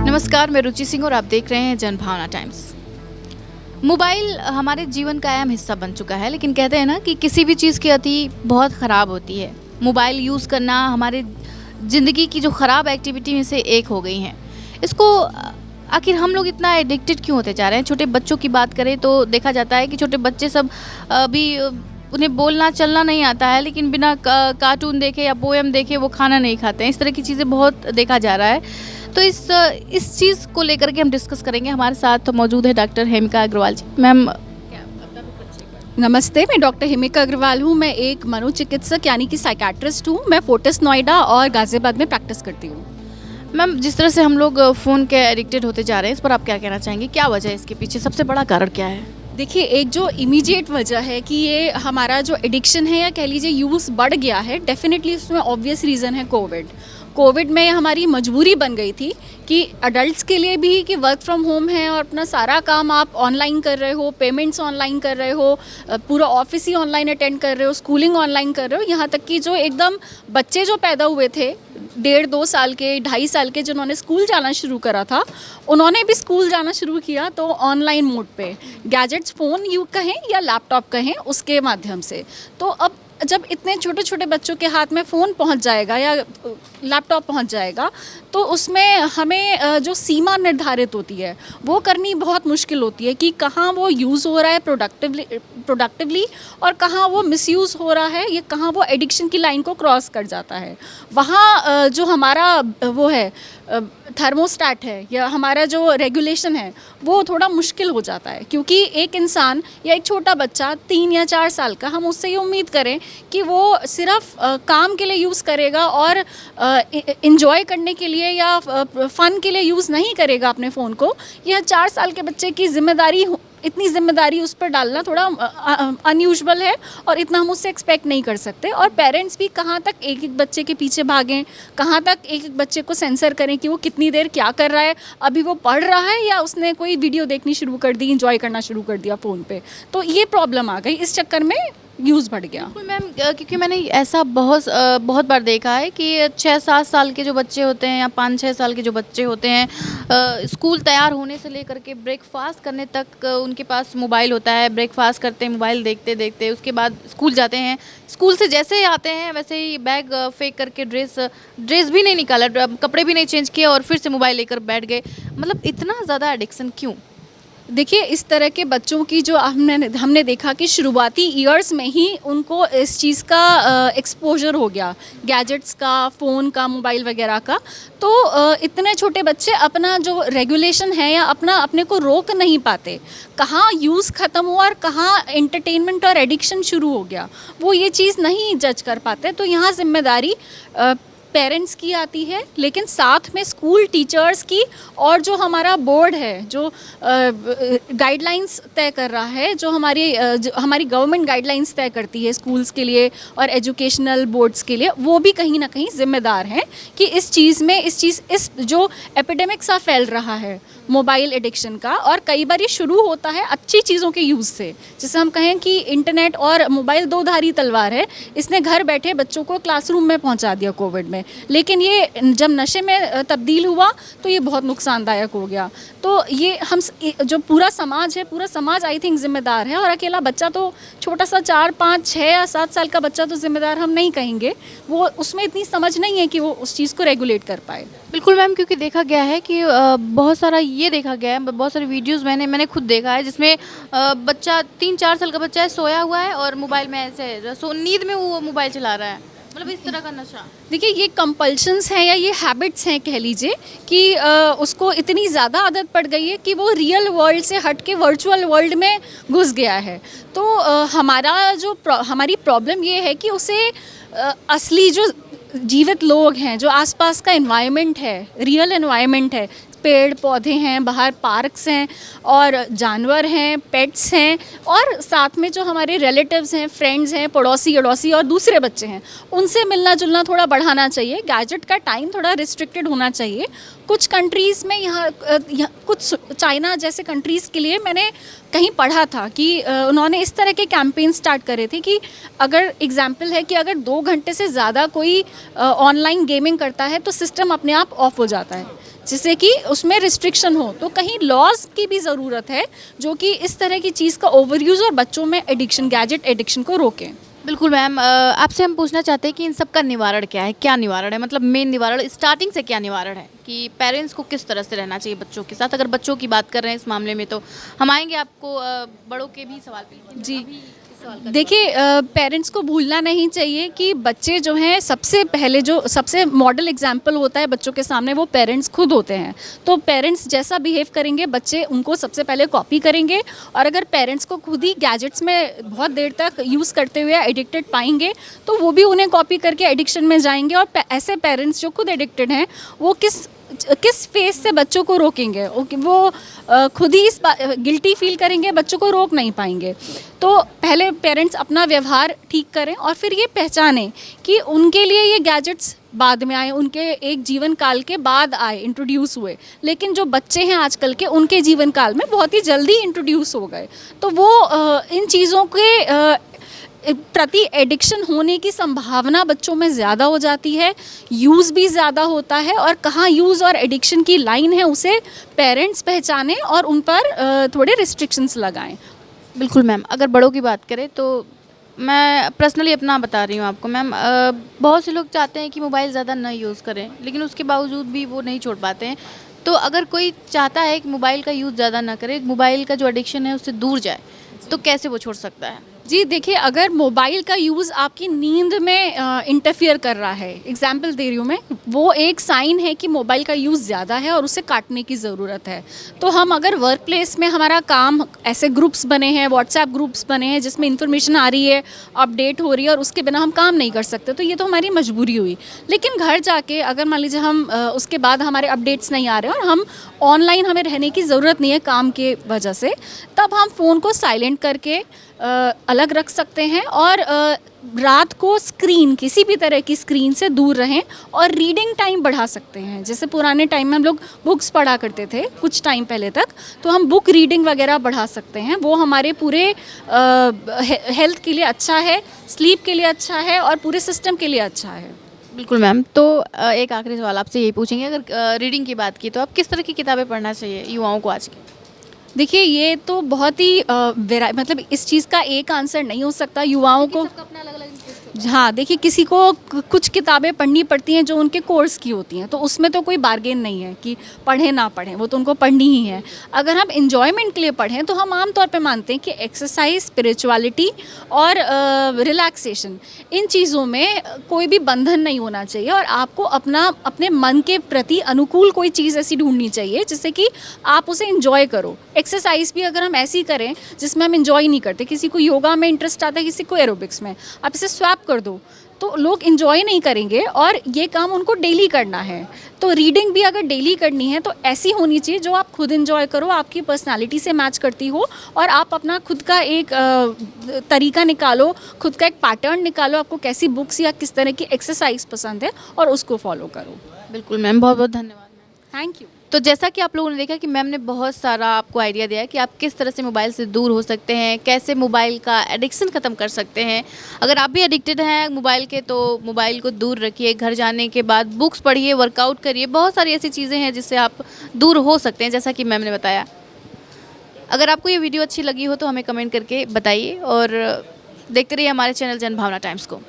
नमस्कार, मैं रुचि सिंह और आप देख रहे हैं जनभावना टाइम्स। मोबाइल हमारे जीवन का अहम हिस्सा बन चुका है, लेकिन कहते हैं ना कि किसी भी चीज़ की अति बहुत ख़राब होती है। मोबाइल यूज़ करना हमारे ज़िंदगी की जो ख़राब एक्टिविटी में से एक हो गई हैं। इसको आखिर हम लोग इतना एडिक्टेड क्यों होते जा रहे हैं? छोटे बच्चों की बात करें तो देखा जाता है कि छोटे बच्चे सब अभी उन्हें बोलना चलना नहीं आता है, लेकिन बिना कार्टून देखे या पोएम देखे वो खाना नहीं खाते हैं। इस तरह की चीज़ें बहुत देखा जा रहा है। तो इस चीज़ को लेकर के हम डिस्कस करेंगे। हमारे साथ मौजूद है डॉक्टर हेमिका अग्रवाल जी। मैम, नमस्ते, मैं डॉक्टर हिमिका अग्रवाल हूँ। मैं एक मनोचिकित्सक यानी कि साइकेट्रिस्ट हूँ। मैं फोर्टिस नोएडा और गाज़ियाबाद में प्रैक्टिस करती हूँ। मैम, जिस तरह से हम लोग फ़ोन के एडिक्टेड होते जा रहे हैं, इस पर आप क्या कहना चाहेंगे? क्या वजह है इसके पीछे? सबसे बड़ा कारण क्या है? देखिए, एक जो इमीडिएट वजह है कि ये हमारा जो एडिक्शन है या कह लीजिए यूज़ बढ़ गया है, डेफिनेटली उसमें ऑब्वियस रीज़न है कोविड में हमारी मजबूरी बन गई थी कि अडल्ट्स के लिए भी कि वर्क फ्रॉम होम है और अपना सारा काम आप ऑनलाइन कर रहे हो, पेमेंट्स ऑनलाइन कर रहे हो, पूरा ऑफिस ही ऑनलाइन अटेंड कर रहे हो, स्कूलिंग ऑनलाइन कर रहे हो। यहाँ तक कि जो एकदम बच्चे जो पैदा हुए थे 1.5-2 साल के, 2.5 साल के, जिन्होंने स्कूल जाना शुरू करा था, उन्होंने भी स्कूल जाना शुरू किया तो ऑनलाइन मोड पे, गैजेट्स, फ़ोन यू कहें या लैपटॉप कहें, उसके माध्यम से। तो अब जब इतने छोटे छोटे बच्चों के हाथ में फ़ोन पहुंच जाएगा या लैपटॉप पहुंच जाएगा, तो उसमें हमें जो सीमा निर्धारित होती है वो करनी बहुत मुश्किल होती है कि कहाँ वो यूज़ हो रहा है प्रोडक्टिवली और कहाँ वो मिसयूज़ हो रहा है, या कहाँ वो एडिक्शन की लाइन को क्रॉस कर जाता है। वहाँ जो हमारा वो है थर्मोस्टैट है या हमारा जो रेगुलेशन है वो थोड़ा मुश्किल हो जाता है, क्योंकि एक इंसान या एक छोटा बच्चा 3 या 4 साल का, हम उससे ये उम्मीद करें कि वो सिर्फ काम के लिए यूज़ करेगा और इंजॉय करने के लिए या फ़न के लिए यूज़ नहीं करेगा अपने फ़ोन को। यह 4 साल के बच्चे की इतनी ज़िम्मेदारी उस पर डालना थोड़ा अनयूजुअल है और इतना हम उससे एक्सपेक्ट नहीं कर सकते। और पेरेंट्स भी कहाँ तक एक एक बच्चे के पीछे भागें, कहाँ तक एक एक बच्चे को सेंसर करें कि वो कितनी देर क्या कर रहा है, अभी वो पढ़ रहा है या उसने कोई वीडियो देखनी शुरू कर दी, इंजॉय करना शुरू कर दिया फ़ोन पे। तो ये प्रॉब्लम आ गई, इस चक्कर में यूज़ बढ़ गया। बिल्कुल मैम, क्योंकि मैंने ऐसा बहुत बार देखा है कि 6-7 साल के जो बच्चे होते हैं या 5-6 साल के जो बच्चे होते हैं, स्कूल तैयार होने से लेकर के ब्रेकफास्ट करने तक उनके पास मोबाइल होता है। ब्रेकफास्ट करते हैं मोबाइल देखते देखते, उसके बाद स्कूल जाते हैं। स्कूल से जैसे ही आते हैं वैसे ही बैग फेंक करके ड्रेस भी नहीं निकाला, कपड़े भी नहीं चेंज किए और फिर से मोबाइल लेकर बैठ गए। मतलब इतना ज़्यादा एडिक्शन क्यों? देखिए, इस तरह के बच्चों की जो हमने देखा कि शुरुआती ईयर्स में ही उनको इस चीज़ का एक्सपोजर हो गया, गैजेट्स का, फ़ोन का, मोबाइल वगैरह का। तो इतने छोटे बच्चे अपना जो रेगुलेशन है या अपने को रोक नहीं पाते, कहाँ यूज़ ख़त्म हुआ और कहाँ एंटरटेनमेंट और एडिक्शन शुरू हो गया, वो ये चीज़ नहीं जज कर पाते। तो यहाँ ज़िम्मेदारी पेरेंट्स की आती है, लेकिन साथ में स्कूल टीचर्स की, और जो हमारा बोर्ड है जो गाइडलाइंस तय कर रहा है, जो हमारी गवर्नमेंट गाइडलाइंस तय करती है स्कूल्स के लिए और एजुकेशनल बोर्ड्स के लिए, वो भी कहीं ना कहीं ज़िम्मेदार हैं कि इस जो एपिडेमिक सा फैल रहा है मोबाइल एडिक्शन का। और कई बार ये शुरू होता है अच्छी चीज़ों के यूज़ से, जैसे हम कहें कि इंटरनेट और मोबाइल दो धारी तलवार है। इसने घर बैठे बच्चों को क्लासरूम में पहुंचा दिया कोविड में, लेकिन ये जब नशे में तब्दील हुआ तो ये बहुत नुकसानदायक हो गया। तो ये हम जो पूरा समाज आई थिंक ज़िम्मेदार है, और अकेला बच्चा तो छोटा सा 4, 5, 6 या 7 साल का बच्चा तो ज़िम्मेदार हम नहीं कहेंगे, वो उसमें इतनी समझ नहीं है कि वो उस चीज़ को रेगुलेट कर पाए। बिल्कुल मैम, क्योंकि देखा गया है कि बहुत सारा ये देखा गया है, बहुत सारी वीडियोस मैंने खुद देखा है जिसमें बच्चा 3-4 साल का बच्चा है, सोया हुआ है और मोबाइल में ऐसे नींद में वो मोबाइल चला रहा है। मतलब इस तरह का नशा। देखिए, ये कंपल्शंस हैं या ये हैबिट्स हैं कह लीजिए कि उसको इतनी ज़्यादा आदत पड़ गई है कि वो रियल वर्ल्ड से हट के वर्चुअल वर्ल्ड में घुस गया है। तो हमारी प्रॉब्लम ये है कि उसे असली जो जीवित लोग हैं, जो आसपास का एनवायरनमेंट है, रियल एनवायरनमेंट है, पेड़ पौधे हैं, बाहर पार्क्स हैं और जानवर हैं, पेट्स हैं, और साथ में जो हमारे रिलेटिव्स हैं, फ्रेंड्स हैं, पड़ोसी अड़ोसी और दूसरे बच्चे हैं, उनसे मिलना जुलना थोड़ा बढ़ाना चाहिए। गैजेट का टाइम थोड़ा रिस्ट्रिक्टेड होना चाहिए। कुछ कंट्रीज़ में यहाँ कुछ चाइना जैसे कंट्रीज़ के लिए मैंने कहीं पढ़ा था कि उन्होंने इस तरह के कैंपेन स्टार्ट करे थे कि अगर एग्जाम्पल है कि अगर 2 घंटे से ज़्यादा कोई ऑनलाइन गेमिंग करता है तो सिस्टम अपने आप ऑफ हो जाता है, जिससे कि उसमें रिस्ट्रिक्शन हो। तो कहीं लॉज की भी ज़रूरत है जो कि इस तरह की चीज़ का ओवर यूज़ और बच्चों में एडिक्शन, गैजेट एडिक्शन को रोकें। बिल्कुल मैम, आपसे हम पूछना चाहते हैं कि इन सब का निवारण क्या है, क्या निवारण है, मतलब मेन निवारण स्टार्टिंग से क्या निवारण है कि पेरेंट्स को किस तरह से रहना चाहिए बच्चों के साथ। अगर बच्चों की बात कर रहे हैं इस मामले में तो हम आएंगे आपको बड़ों के भी सवाल पे, लेकिन जी। अभी इस सवाल का देखिए, पेरेंट्स को भूलना नहीं चाहिए कि बच्चे जो हैं, सबसे पहले जो सबसे मॉडल एग्जाम्पल होता है बच्चों के सामने वो पेरेंट्स खुद होते हैं। तो पेरेंट्स जैसा बिहेव करेंगे बच्चे उनको सबसे पहले कॉपी करेंगे, और अगर पेरेंट्स को खुद ही गैजेट्स में बहुत देर तक यूज़ करते हुए एडिक्टेड पाएंगे तो वो भी उन्हें कॉपी करके एडिक्शन में जाएंगे। और ऐसे पेरेंट्स जो खुद एडिक्टेड हैं वो किस फेस से बच्चों को रोकेंगे, वो खुद ही इस गिल्टी फील करेंगे, बच्चों को रोक नहीं पाएंगे। तो पहले पेरेंट्स अपना व्यवहार ठीक करें और फिर ये पहचानें कि उनके लिए ये गैजेट्स बाद में आए, उनके एक जीवन काल के बाद आए, इंट्रोड्यूस हुए। लेकिन जो बच्चे हैं आजकल के, उनके जीवन काल में बहुत ही जल्दी इंट्रोड्यूस हो गए। तो वो इन चीज़ों के प्रति एडिक्शन होने की संभावना बच्चों में ज़्यादा हो जाती है, यूज़ भी ज़्यादा होता है, और कहाँ यूज़ और एडिक्शन की लाइन है उसे पेरेंट्स पहचानें और उन पर थोड़े रिस्ट्रिक्शंस लगाएं। बिल्कुल मैम, अगर बड़ों की बात करें तो मैं पर्सनली अपना बता रही हूँ आपको मैम, बहुत से लोग चाहते हैं कि मोबाइल ज़्यादा ना यूज़ करें, लेकिन उसके बावजूद भी वो नहीं छोड़ पाते हैं। तो अगर कोई चाहता है कि मोबाइल का यूज़ ज़्यादा ना करे, मोबाइल का जो एडिक्शन है उससे दूर जाए, तो कैसे वो छोड़ सकता है? जी देखिए, अगर मोबाइल का यूज़ आपकी नींद में इंटरफियर कर रहा है, एग्जाम्पल दे रही हूँ मैं, वो एक साइन है कि मोबाइल का यूज़ ज़्यादा है और उसे काटने की ज़रूरत है। तो हम अगर वर्क प्लेस में हमारा काम, ऐसे ग्रुप्स बने हैं, व्हाट्सएप ग्रुप्स बने हैं जिसमें इन्फॉर्मेशन आ रही है, अपडेट हो रही है, और उसके बिना हम काम नहीं कर सकते, तो ये तो हमारी मजबूरी हुई। लेकिन घर जाके अगर मान लीजिए हम उसके बाद हमारे अपडेट्स नहीं आ रहे और हम ऑनलाइन, हमें रहने की ज़रूरत नहीं है काम के वजह से, तब हम फ़ोन को साइलेंट करके अलग रख सकते हैं और रात को स्क्रीन, किसी भी तरह की स्क्रीन से दूर रहें और रीडिंग टाइम बढ़ा सकते हैं। जैसे पुराने टाइम में हम लोग बुक्स पढ़ा करते थे कुछ टाइम पहले तक, तो हम बुक रीडिंग वगैरह बढ़ा सकते हैं। वो हमारे पूरे हेल्थ के लिए अच्छा है, स्लीप के लिए अच्छा है और पूरे सिस्टम के लिए अच्छा है। बिल्कुल मैम, तो एक आखिरी सवाल आपसे यही पूछेंगे, अगर रीडिंग की बात की तो आप किस तरह की किताबें पढ़ना चाहिए युवाओं को आज के? देखिए, ये तो बहुत ही मतलब इस चीज़ का एक आंसर नहीं हो सकता। युवाओं को अपना अलग अलग हाँ, देखिए, किसी को कुछ किताबें पढ़नी पड़ती हैं जो उनके कोर्स की होती हैं, तो उसमें तो कोई बार्गेन नहीं है कि पढ़ें ना पढ़ें, वो तो उनको पढ़नी ही है। अगर हम इन्जॉयमेंट के लिए पढ़ें तो हम आम तौर पे मानते हैं कि एक्सरसाइज, स्पिरिचुअलिटी और रिलैक्सेशन, इन चीज़ों में कोई भी बंधन नहीं होना चाहिए, और आपको अपने मन के प्रति अनुकूल कोई चीज़ ऐसी ढूंढनी चाहिए जिससे कि आप उसे इन्जॉय करो। एक्सरसाइज भी अगर हम ऐसी करें जिसमें हम इन्जॉय नहीं करते, किसी को योगा में इंटरेस्ट आता है, किसी को एरोबिक्स में, आप इसे स्वैप कर दो तो लोग इन्जॉय नहीं करेंगे, और ये काम उनको डेली करना है। तो रीडिंग भी अगर डेली करनी है तो ऐसी होनी चाहिए जो आप खुद इन्जॉय करो, आपकी पर्सनालिटी से मैच करती हो, और आप अपना खुद का एक तरीका निकालो, खुद का एक पैटर्न निकालो, आपको कैसी बुक्स या किस तरह की एक्सरसाइज पसंद है और उसको फॉलो करो। बिल्कुल मैम, बहुत बहुत धन्यवाद मैम। Thank you. तो जैसा कि आप लोगों ने देखा कि मैम ने बहुत सारा आपको आइडिया दिया कि आप किस तरह से मोबाइल से दूर हो सकते हैं, कैसे मोबाइल का एडिक्शन ख़त्म कर सकते हैं। अगर आप भी एडिक्टेड हैं मोबाइल के तो मोबाइल को दूर रखिए, घर जाने के बाद बुक्स पढ़िए, वर्कआउट करिए, बहुत सारी ऐसी चीज़ें हैं जिससे आप दूर हो सकते हैं, जैसा कि मैम ने बताया। अगर आपको ये वीडियो अच्छी लगी हो तो हमें कमेंट करके बताइए और देखते रहिए हमारे चैनल जनभावना टाइम्स को।